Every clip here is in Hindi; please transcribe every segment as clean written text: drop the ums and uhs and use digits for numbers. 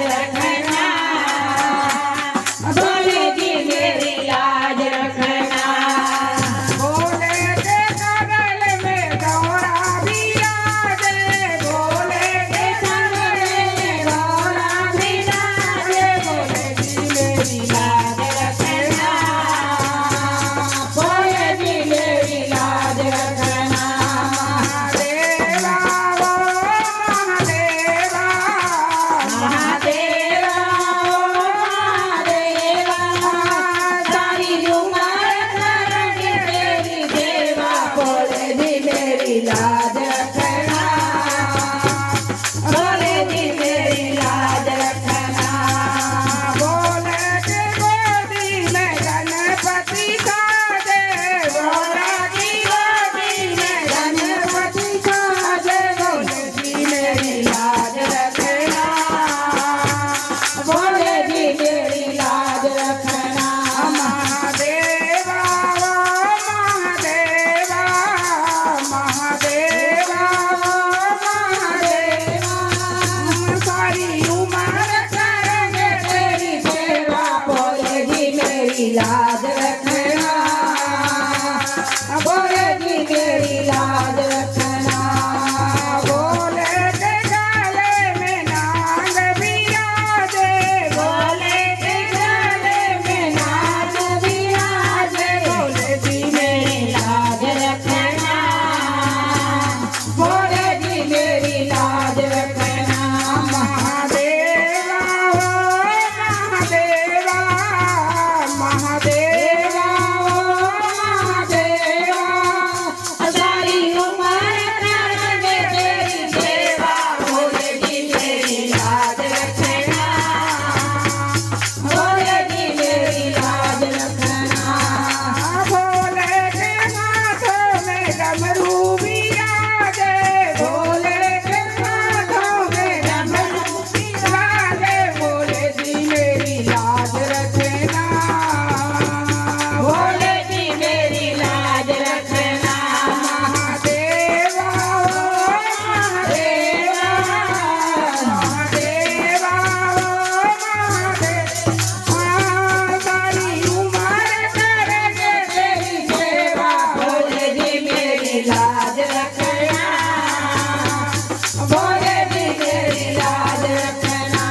रखना, भोले जी मेरी लाज रखना। भोले के बगल में गौरा विराजे, भोले के संग में गौरा विराजे, भोले जी मेरी लाज रखना, भोले जी मेरी लाज रखना। महादेवा ओ महादेवा, महादेवा ओ महादेवा, सारी उमर करेंगे तेरी सेवा, भोले जी मेरी लाज रखना, भोले जी मेरी लाज रखना। भोले के गोदी में गणपति साजे, भोला की गोदी में गणपति साजे, भोले जी मेरी लाज रखना, भोले जी मेरी लाज रखना। महादेवा ओ महादेवा, महादेवा ओ महादेवा, सारी उम्र करेंगे तेरी सेवा, भोले जी मेरी लाज रखना, भोले जी मेरी लाज रखना। भोले के गले में नाग विराजे, भोले के गले में नाग विराजे, भोले जी मेरी लाज रखना, भोले जी मेरी लाज रखना। महादेवा ओ महादेवा, महादेवा ओ महादेवा, सारी उमर करेंगे तेरी सेवा, भोले जी मेरी लाज रखना, भोले जी मेरी लाज रखना। भोले के हाथों में डमरू विराजे, भोले के हाथों में डमरू विराजे, भोले जी मेरी लाज रखना, भोले जी मेरी लाज रखना। महादेवा ओ महादेवा, महादेवा ओ महादेवा, सारी उम्र करेंगे तेरी सेवा, भोले जी मेरी लाज रखना, भोले जी मेरी लाज रखना।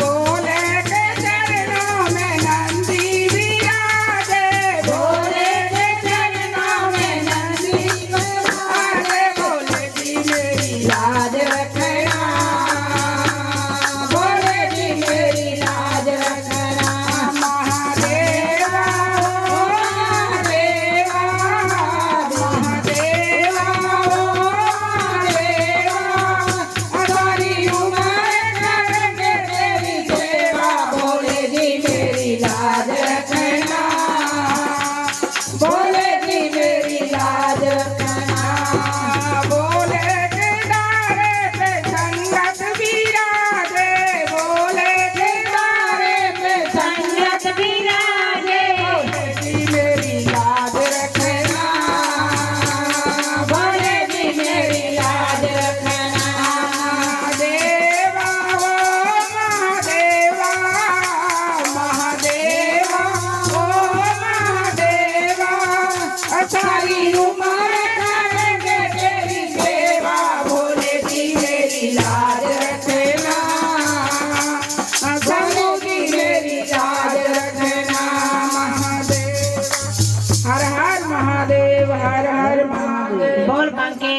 भोले के चरणों में नंदी विराजे, भोले के चरणों में नंदी विराजे, भोले जी मेरी लाज रखना, भोले जी मेरी लाज रखना। महादेवा ओ महादेवा, महादेवा ओ महादेवा, सारी उमर करेंगे तेरी सेवा, भोले जी मेरी लाज रखना, भोले जी मेरी लाज रखना। भोले के डारे पे संगत विराजे, भोले के तारे पे संगत विराजे, भोले जी मेरी लाज रखना, भोले जी मेरी लाज रखना। महादेवा ओ महादेवा, महादेवा ओ महादेवा, सारी उमर करेंगे तेरी सेवा, भोले जी मेरी लाज रखना, भोले जी मेरी लाज रखना। महादेव हर हर महादेव, हर हर महादेव। बोल बंके